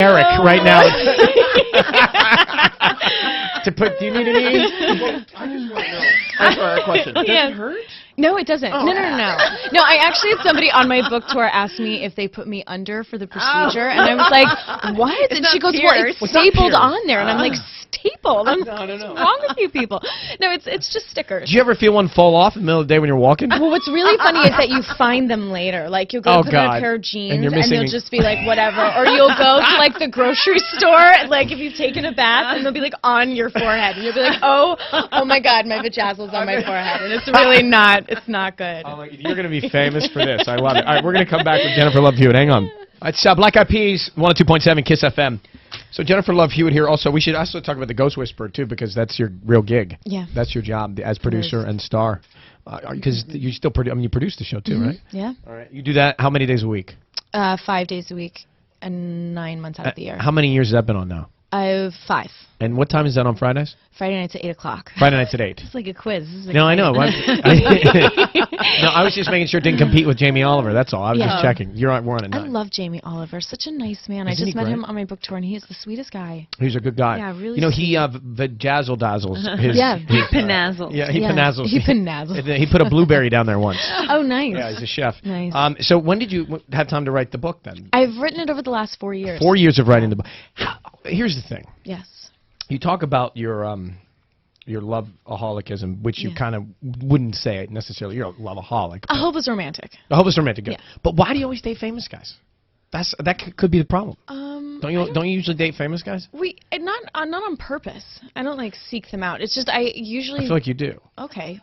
Eric right now. To put, do you need any? I just want to know. That's our question. Does it hurt? No, it doesn't. Oh. No. No, I actually had somebody on my book tour ask me if they put me under for the procedure, and I was like, what? And she goes, well, it's stapled on there. And I'm like, stapled? What's wrong with you people? No, it's just stickers. Do you ever feel one fall off in the middle of the day when you're walking? Well, what's really funny is that you find them later. Like, you'll go put on a pair of jeans, and they'll just be like, whatever. Or you'll go to, like, the grocery store, like, if you've taken a bath, and they'll be, like, on your forehead. And you'll be like, oh my God, my vajazzle's on my forehead. And it's really not. It's not good. Oh, you're going to be famous for this. I love it. All right, we're going to come back with Jennifer Love Hewitt. Hang on. It's Black Eyed Peas, 102.7 KIIS-FM. So Jennifer Love Hewitt here. Also, we should also talk about the Ghost Whisperer, too, because that's your real gig. Yeah. That's your job as producer and star. Because you still produce, you produce the show, too, right? Yeah. All right. You do that how many days a week? 5 days a week and 9 months out of the year. How many years has that been on now? 5. And what time is that on Fridays? Friday nights at 8 o'clock. Friday nights at 8. It's like a quiz. No, I know. No, I was just making sure it didn't compete with Jamie Oliver. That's all. I was just checking. We're on at 9. I love Jamie Oliver. Such a nice man. I just met him on my book tour, and he is the sweetest guy. He's a good guy. Yeah, really. You know, he vajazzle-dazzles. He panazzles. Yeah, he panazzles. He panazzles. He put a blueberry down there once. Oh, nice. Yeah, he's a chef. Nice. So when did you have time to write the book then? I've written it over the last 4 years. 4 years of writing the book. Here's the thing. Yes. You talk about your love-aholicism, which you kind of wouldn't say it necessarily. You're a love-aholic. A hopeless romantic. A hopeless romantic, yeah. But why do you always date famous guys? That could be the problem. Don't you usually date famous guys? Not on purpose. I don't like seek them out. It's just I feel like you do. Okay.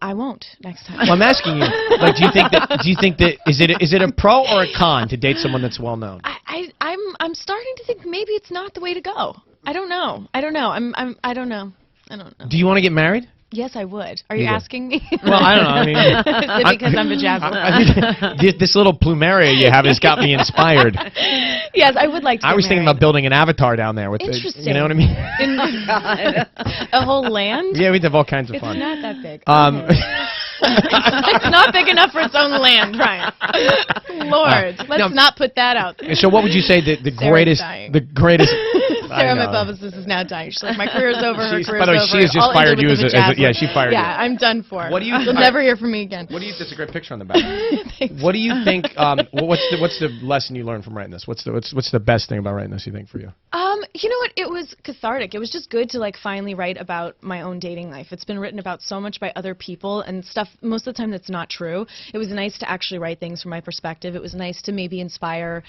I won't next time. Well, I'm asking you. Like, do you think that is it a pro or a con to date someone that's well known? I'm starting to think maybe it's not the way to go. I don't know. I don't know. Do you want to get married? Yes, I would. Are you asking me? Well, I don't know. I mean, is it because I'm vajazzled? This little plumeria you have has got me inspired. Yes, I would like to. I was thinking about building an avatar down there with Interesting. You know what I mean? A whole land? Yeah, we'd have all kinds of fun. It's not that big. It's not big enough for its own land, Ryan. Lord, let's not put that out there. So, what would you say the greatest? Sarah, my publicist, is now dying. She's like, my career's over. Her career's by the way, over. she has just fired you she fired you. Yeah, I'm done for. What do you? You'll never hear from me again. That's a great picture on the back. What do you think? What's the lesson you learned from writing this? What's the best thing about writing this? You think for you? You know what? It was cathartic. It was just good to like finally write about my own dating life. It's been written about so much by other people and stuff most of the time that's not true. It was nice to actually write things from my perspective. It was nice to maybe inspire,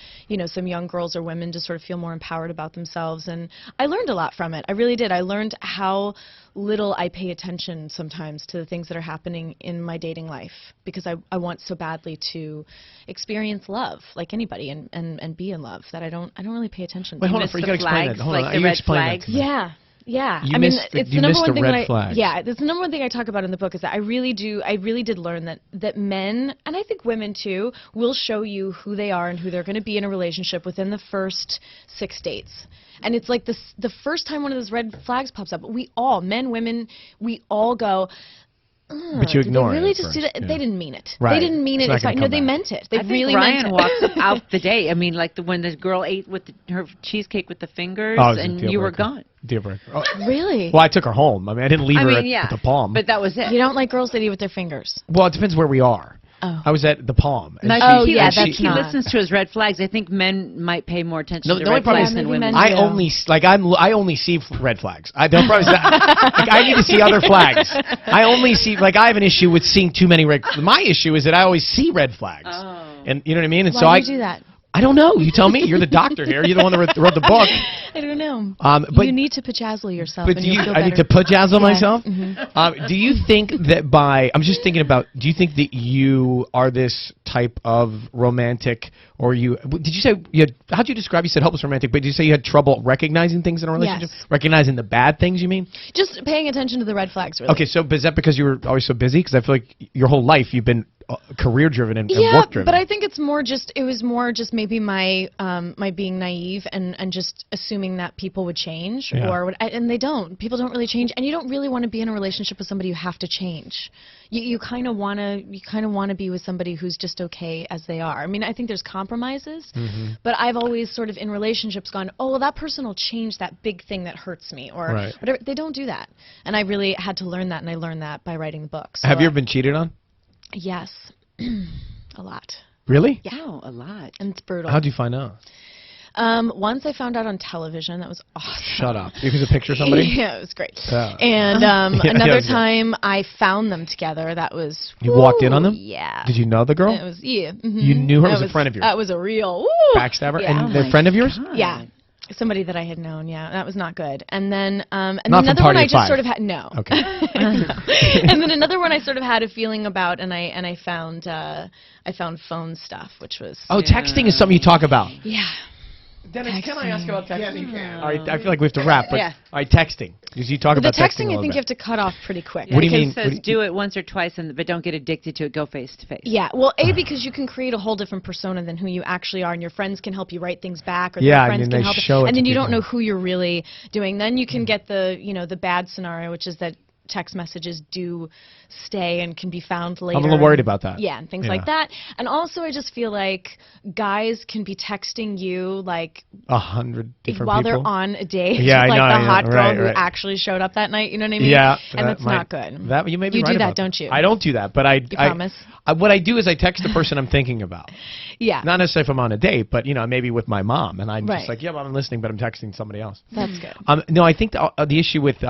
some young girls or women to sort of feel more empowered about themselves. And I learned a lot from it. I really did. I learned how little I pay attention sometimes to the things that are happening in my dating life because I want so badly to experience love like anybody and be in love that I don't really pay attention. Wait, hold on, you gotta explain that. Hold on, the red flags. Yeah. It's the number one thing red flag. Yeah, it's the number one thing I talk about in the book is that I really did learn that men, and I think women too, will show you who they are and who they're going to be in a relationship within the first 6 dates. And it's like the first time one of those red flags pops up, we all, men, women, we all go, but you ignore they really it just do that? Yeah. They didn't mean it. Right. They didn't mean it. No, they meant it. They really meant it. Ryan walked out the day. I mean, like when the girl ate with her cheesecake with the fingers, and you were gone. Deal breaker. Oh. Really? Well, I took her home. I mean, I didn't leave her at the Palm. But that was it. You don't like girls that eat with their fingers? Well, it depends where we are. Oh. I was at the Palm. He listens to his red flags. I think men might pay more attention to red flags than women. I only see red flags. I need to see other flags. I only see I have an issue with seeing too many red. My issue is that I always see red flags. Oh. And you know what I mean? And Why do you do that? I don't know. You tell me. You're the doctor here. You're the one that wrote the book. I don't know. But you need to pajazzle yourself. But I need to pajazzle myself? Mm-hmm. Do you think that I'm just thinking about, do you think that you are this type of romantic, or did you say, how'd you describe, you said hopeless romantic, but did you say you had trouble recognizing things in a relationship? Yes. Recognizing the bad things, you mean? Just paying attention to the red flags, really. Okay, so is that because you were always so busy? Because I feel like your whole life you've been career driven and Yeah, work driven. but I think it was more just maybe my my being naive and just assuming that people would change and they don't. People don't really change, and you don't really want to be in a relationship with somebody you have to change. You kind of want to be with somebody who's just okay as they are. I mean, I think there's compromises, but I've always sort of in relationships gone, oh, well, that person will change that big thing that hurts me or whatever. They don't do that, and I really had to learn that, and I learned that by writing the book. So have you ever been cheated on? Yes, a lot. Really? Yeah, a lot. and it's brutal. How'd you find out? Once I found out on television. That was awesome. Shut up. You could picture somebody? Yeah, it was great. Yeah. And another time I found them together. That was... You walked in on them? Yeah. Did you know the girl? It was, yeah. You knew her? It was a friend of yours? That was a real... Woo! Backstabber? Yeah. And they're a friend of yours? God. Yeah. Somebody that I had known, yeah. That was not good. And then Not another from one Party I of just Five. sort of had... No. Okay. And then another one I sort of had a feeling about, and I found phone stuff, which was... Oh, texting is something you talk about. Yeah. Dennis, can I ask about texting? Yeah. All right, I feel like we have to wrap, but Yeah. all right, texting. Because you talk The about texting, a I think little you have to cut off pretty quick. What do you mean? It says do it once or twice, but don't get addicted to it. Go face to face. Yeah, well, because you can create a whole different persona than who you actually are, and your friends can help you write things back, or Yeah, their and friends then can they help, show it and to then you don't people. know who you're really doing. Then you can get the bad scenario, which is that text messages do stay and can be found later. I'm a little worried about that. Yeah, and things Yeah. like that. And also, I just feel like guys can be texting you like 100 different while people. they're on a date, Yeah, I like know, the yeah, hot girl right, who right. actually showed up that night. You know what I mean? Yeah, and that's not good. That you may be You right do that, about don't you? I don't do that, but I promise? What I do is I text the person I'm thinking about. Yeah, Not necessarily if I'm on a date, but maybe with my mom, and I'm just Right. like, yeah, well, I'm listening, but I'm texting somebody else. that's good. No, I think the issue with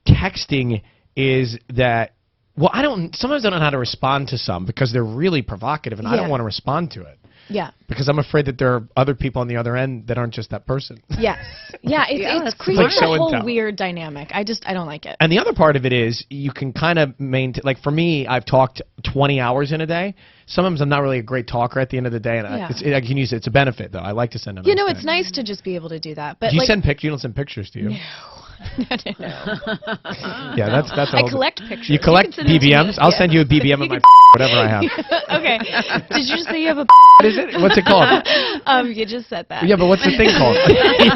texting is that, well, sometimes I don't know how to respond to some because they're really provocative, and I don't Yeah. want to respond to it Yeah. because I'm afraid that there are other people on the other end that aren't just that person. Yes. Yeah, Yeah, it's that's creating like show a and whole tell. weird dynamic. I don't like it. And the other part of it is you can kind of maintain, like for me, I've talked 20 hours in a day. Sometimes I'm not really a great talker at the end of the day, and Yeah. I can use it. It's a benefit, though. I like to send a You nice know, thing. it's nice to just be able to do that. But Do you like, send pictures? You don't send pictures, do you? No. Yeah, that's a I whole- collect pictures. You collect can send them to me. BBMs? I'll Yeah. send you a BBM of my whatever I have. Okay. Did you just say you have a? What is it? What's it called? You just said that. Yeah, but what's the thing called?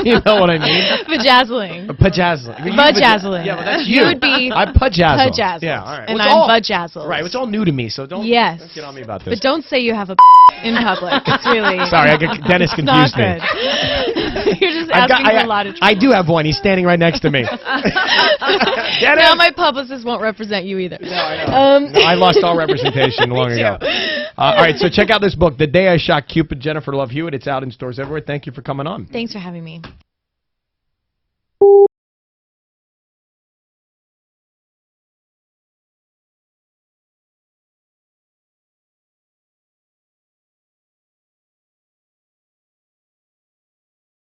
You know what I mean? Vajazzling. Pajazzling. Vajazzling. Yeah, well, that's you. You would be I pajazzle. Pajazzle. Yeah, all right. And Well, it's I'm all- vajazzle. Right, it's all new to me, so don't get on me about this. But don't say you have a in public. It's really Sorry, Dennis it's not confused me. good. You're just asking for a lot of trouble. I do have one. He's standing right next to me. Dennis! Now my publicist won't represent you either. No, I know. No, I lost all representation long Me ago. too. All right, so check out this book, The Day I Shot Cupid, Jennifer Love Hewitt. It's out in stores everywhere. Thank you for coming on. Thanks for having me.